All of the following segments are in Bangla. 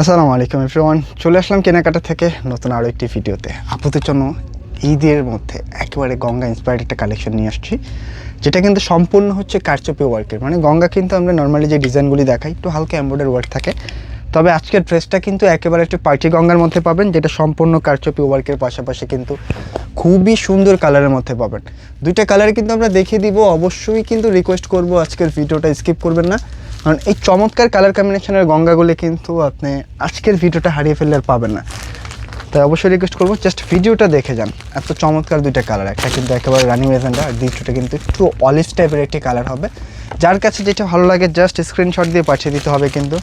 আসসালামু আলাইকুম এভরিওয়ান, চলে আসলাম কেনাকাটা থেকে নতুন আরও একটি ভিডিওতে। আপনাদের জন্য ঈদের মধ্যে একেবারে গঙ্গা ইন্সপায়ার্ড একটা কালেকশন নিয়ে আসছি, যেটা কিন্তু সম্পূর্ণ হচ্ছে কারচুপি ওয়ার্কের। মানে গঙ্গা কিন্তু আমরা নর্মালি যে ডিজাইনগুলি দেখাই একটু হালকা এমব্রয়ডারি ওয়ার্ক থাকে, তবে আজকের ড্রেসটা কিন্তু একেবারে একটু পার্টি গঙ্গার মধ্যে পাবেন, যেটা সম্পূর্ণ কারচুপি ওয়ার্কের পাশাপাশি কিন্তু খুবই সুন্দর কালারের মধ্যে পাবেন। দুইটা কালারে কিন্তু আমরা দেখিয়ে দিব। অবশ্যই কিন্তু রিকোয়েস্ট করব আজকের ভিডিওটা স্কিপ করবেন না, কারণ এই চমৎকার কালার কম্বিনেশনের গঙ্গাগুলি কিন্তু আপনি আজকের ভিডিওটা হারিয়ে ফেললে আর পাবেন না। তাই অবশ্যই রিকোয়েস্ট করবো জাস্ট ভিডিওটা দেখে যান। এত চমৎকার দুইটা কালার, একটা কিন্তু একেবারে রানি মেজেন্ডা আর দ্বিতীয়টা কিন্তু একটু অলিভ টাইপের একটি কালার হবে। যার কাছে যেটা ভালো লাগে জাস্ট স্ক্রিনশট দিয়ে পাঠিয়ে দিতে হবে। কিন্তু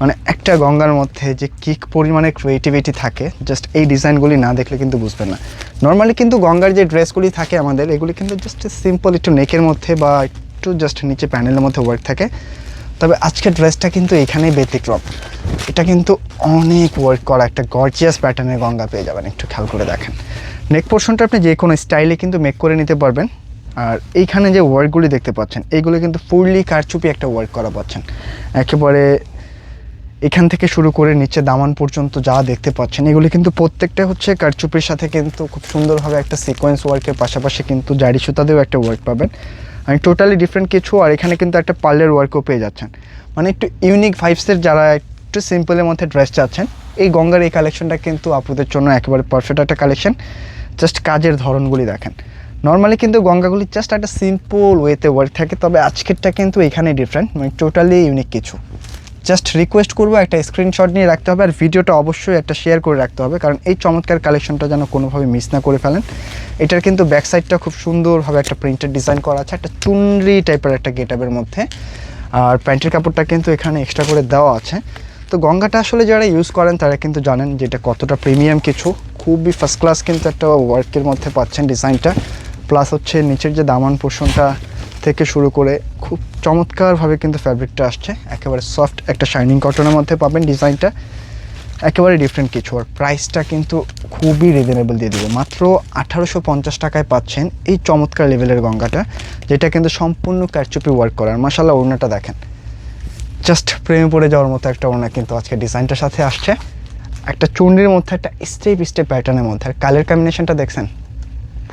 মানে একটা গঙ্গার মধ্যে যে কী পরিমাণে ক্রিয়েটিভিটি থাকে জাস্ট এই ডিজাইনগুলি না দেখলে কিন্তু বুঝবেন না। নর্মালি কিন্তু গঙ্গার যে ড্রেসগুলি থাকে আমাদের, এগুলি কিন্তু জাস্ট সিম্পল একটু নেকের মধ্যে বা একটু জাস্ট নিচে প্যানেলের মধ্যে ওয়ার্ক থাকে, তবে আজকের ড্রেসটা কিন্তু এখানেই ব্যতিক্রম। এটা কিন্তু অনেক ওয়ার্ক করা একটা গর্জিয়াস প্যাটার্নের গঙ্গা পেয়ে যাবেন। একটু খেয়াল করে দেখেন, নেক পোর্শনটা আপনি যে কোনো স্টাইলে কিন্তু মেক করে নিতে পারবেন। আর এইখানে যে ওয়ার্কগুলি দেখতে পাচ্ছেন এইগুলো কিন্তু ফুললি কারচুপি একটা ওয়ার্ক করা পাচ্ছেন। একেবারে এখান থেকে শুরু করে নিচে দামান পর্যন্ত যা দেখতে পাচ্ছেন এগুলি কিন্তু প্রত্যেকটা হচ্ছে কারচুপির সাথে কিন্তু খুব সুন্দরভাবে একটা সিকোয়েন্স ওয়ার্কের পাশাপাশি কিন্তু জারি সুতা দিয়েও একটা ওয়ার্ক পাবেন। আমি টোটালি ডিফারেন্ট কিছু, আর এখানে কিন্তু একটা পার্লের ওয়ার্কও পেয়ে যাচ্ছেন। মানে একটু ইউনিক ভাইবসের যারা একটু সিম্পলের মধ্যে ড্রেস চাচ্ছেন, এই গঙ্গার এই কালেকশনটা কিন্তু আপনাদের জন্য একেবারে পারফেক্ট একটা কালেকশন। জাস্ট কাজের ধরনগুলি দেখেন। নর্মালি কিন্তু গঙ্গাগুলি জাস্ট একটা সিম্পল ওয়েতে ওয়ার্ক থাকে, তবে আজকেরটা কিন্তু এখানে ডিফারেন্ট, মানে টোটালি ইউনিক কিছু। জাস্ট রিকোয়েস্ট করবো একটা স্ক্রিনশট নিয়ে রাখতে হবে, আর ভিডিওটা অবশ্যই একটা শেয়ার করে রাখতে হবে, কারণ এই চমৎকার কালেকশনটা যেন কোনোভাবে মিস না করে ফেলেন। এটার কিন্তু ব্যাক সাইডটা খুব সুন্দরভাবে একটা প্রিন্টেড ডিজাইন করা আছে, একটা চুনরি টাইপের একটা গেটআপের মধ্যে। আর প্যান্টের কাপড়টা কিন্তু এখানে এক্সট্রা করে দেওয়া আছে। তো গঙ্গাটা আসলে যারা ইউজ করেন তারা কিন্তু জানেন যে এটা কতটা প্রিমিয়াম কিছু। খুবই ফার্স্ট ক্লাস কিন্তু একটা ওয়ার্কের মধ্যে পাচ্ছেন ডিজাইনটা, প্লাস হচ্ছে নিচের যে দামান পোর্শনটা থেকে শুরু করে খুব চমৎকারভাবে কিন্তু ফ্যাব্রিকটা আসছে। একেবারে সফট একটা শাইনিং কটনের মধ্যে পাবেন ডিজাইনটা, একেবারে ডিফারেন্ট কিছু। আর প্রাইসটা কিন্তু খুবই রিজনেবল দিয়ে দেবো, মাত্র 1850 টাকায় পাচ্ছেন এই চমৎকার লেভেলের গঙ্গাটা, যেটা কিন্তু সম্পূর্ণ কারচুপি ওয়ার্ক করার। মাশাআল্লাহ ওড়নাটা দেখেন, জাস্ট প্রেমে পড়ে যাওয়ার মতো একটা ওড়না কিন্তু আজকে ডিজাইনটার সাথে আসছে। একটা চুন্ডির মধ্যে একটা স্টেপ স্টেপ প্যাটার্নের মধ্যে, আর কালার কম্বিনেশনটা দেখছেন,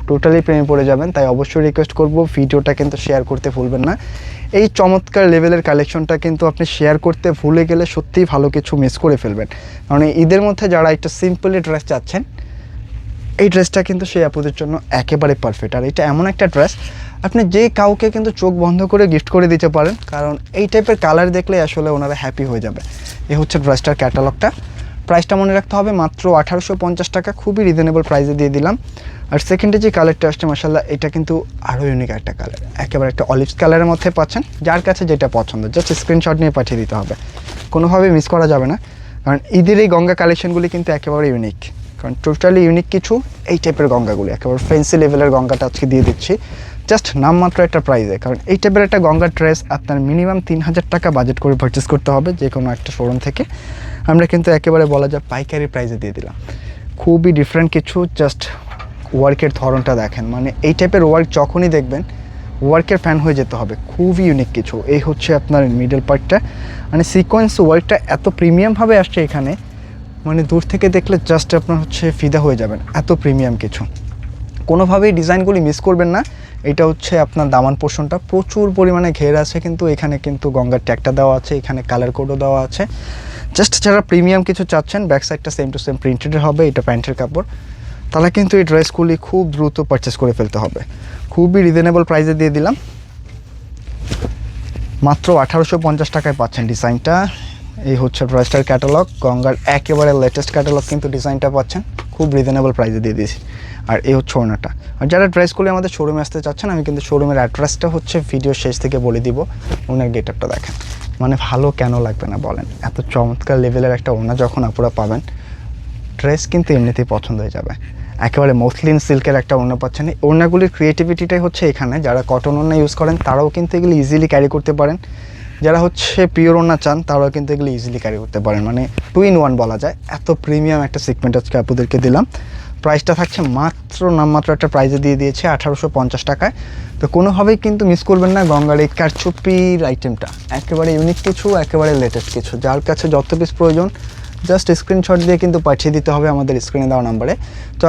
টোটালি প্রেমে পড়ে যাবেন। তাই অবশ্যই রিকোয়েস্ট করব ভিডিওটা কিন্তু শেয়ার করতে ভুলবেন না। এই চমৎকার লেভেলের কালেকশনটা কিন্তু আপনি শেয়ার করতে ভুলে গেলে সত্যিই ভালো কিছু মিস করে ফেলবেন। কারণ ঈদের মধ্যে যারা একটু সিম্পলি ড্রেস চাচ্ছেন, এই ড্রেসটা কিন্তু সেই আপুদের জন্য একেবারে পারফেক্ট। আর এটা এমন একটা ড্রেস আপনি যে কাউকে কিন্তু চোখ বন্ধ করে গিফট করে দিতে পারেন, কারণ এই টাইপের কালার দেখলে আসলে ওনারা হ্যাপি হয়ে যাবে। এই হচ্ছে ড্রেসটার ক্যাটালগটা। প্রাইসটা মনে রাখতে হবে, মাত্র 1850 টাকা, খুবই রিজনেবল প্রাইসে দিয়ে দিলাম। আর সেকেন্ডে যে কালারটা আসছে মাশাআল্লাহ, এটা কিন্তু আরও ইউনিক একটা কালার, একেবারে একটা অলিভ কালারের মধ্যে পাচ্ছেন। যার কাছে যেটা পছন্দ জাস্ট স্ক্রিনশট নিয়ে পাঠিয়ে দিতে হবে, কোনোভাবে মিস করা যাবে না। কারণ ঈদের এই গঙ্গা কালেকশনগুলি কিন্তু একেবারে ইউনিক, কারণ টোটালি ইউনিক কিছু। এই টাইপের গঙ্গাগুলি একেবারে ফ্যান্সি লেভেলের গঙ্গাটা আজকে দিয়ে দিচ্ছি জাস্ট নামমাত্র একটা প্রাইসে। কারণ এই টাইপের একটা গঙ্গার ড্রেস আপনার মিনিমাম 3000 টাকা বাজেট করে পারচেস করতে হবে যে কোনো একটা শোরুম থেকে। আমরা কিন্তু একেবারে বলা যায় পাইকারি প্রাইসে দিয়ে দিলাম। খুবই ডিফারেন্ট কিছু, জাস্ট ওয়ার্কের ধরনটা দেখেন। মানে এই টাইপের ওয়ার্ক যখনই দেখবেন ওয়ার্কের ফ্যান হয়ে যেতে হবে, খুবই ইউনিক কিছু। এই হচ্ছে আপনার মিডল পার্টটা, মানে সিকোয়েন্স ওয়ার্কটা এত প্রিমিয়ামভাবে আসছে এখানে, মানে দূর থেকে দেখলে জাস্ট আপনার হচ্ছে ফিদা হয়ে যাবেন, এত প্রিমিয়াম কিছু। কোনোভাবেই ডিজাইনগুলি মিস করবেন না। এটা হচ্ছে আপনার দামান পোর্শনটা প্রচুর পরিমাণে ঘের আছে, কিন্তু এখানে কিন্তু গঙ্গার ট্যাগটা দেওয়া আছে, এখানে কালার কোডও দেওয়া আছে। জাস্ট যারা প্রিমিয়াম কিছু চাচ্ছেন, ব্যাক সাইডটা সেম টু সেম প্রিন্টেডের হবে, এটা প্যান্টের কাপড়, তাহলে কিন্তু এই ড্রেসগুলি খুব দ্রুত পারচেস করে ফেলতে হবে। খুবই রিজনেবল প্রাইসে দিয়ে দিলাম, মাত্র 1850 টাকায় পাচ্ছেন ডিজাইনটা। এই হচ্ছে ড্রেসটার ক্যাটালগ, গঙ্গার একেবারে লেটেস্ট ক্যাটালগ কিন্তু ডিজাইনটা পাচ্ছেন, খুব রিজনেবল প্রাইসে দিয়ে দিয়েছি। আর এই হচ্ছে ওড়নাটা। আর যারা ড্রেসগুলি আমাদের শোরুমে আসতে চাচ্ছেন, আমি কিন্তু শোরুমের অ্যাড্রেসটা হচ্ছে ভিডিও শেষ থেকে বলে দিব। ওনার গেটআপটা দেখেন, মানে ভালো কেন লাগবে না বলেন? এত চমৎকার লেভেলের একটা ওড়না যখন আপনারা পাবেন, ড্রেস কিন্তু এমনিতেই পছন্দ হয়ে যাবে। একেবারে মসলিন সিল্কের একটা ওড়না পাচ্ছেন। এই ওড়নাগুলির ক্রিয়েটিভিটিটাই হচ্ছে এখানে, যারা কটন ওড়না ইউজ করেন তারাও কিন্তু এগুলি ইজিলি ক্যারি করতে পারেন, যারা হচ্ছে পিওর ওড়না চান তারাও কিন্তু এগুলি ইজিলি ক্যারি করতে পারেন। মানে 2 in 1 বলা যায়, এত প্রিমিয়াম একটা সিগমেন্ট আজকে আপনাদেরকে দিলাম। প্রাইসটা থাকছে নামমাত্র একটা প্রাইসে দিয়ে দিয়েছে 1850 টাকায়। তো কোনোভাবেই কিন্তু মিস করবেন না গঙ্গার এই কারচুপির আইটেমটা, একেবারে ইউনিক কিছু, একেবারে লেটেস্ট কিছু। যার কাছে যত পিস প্রয়োজন জাস্ট স্ক্রিনশট দিয়ে কিন্তু পাঠিয়ে দিতে হবে আমাদের স্ক্রিনে দেওয়া নাম্বারে। তো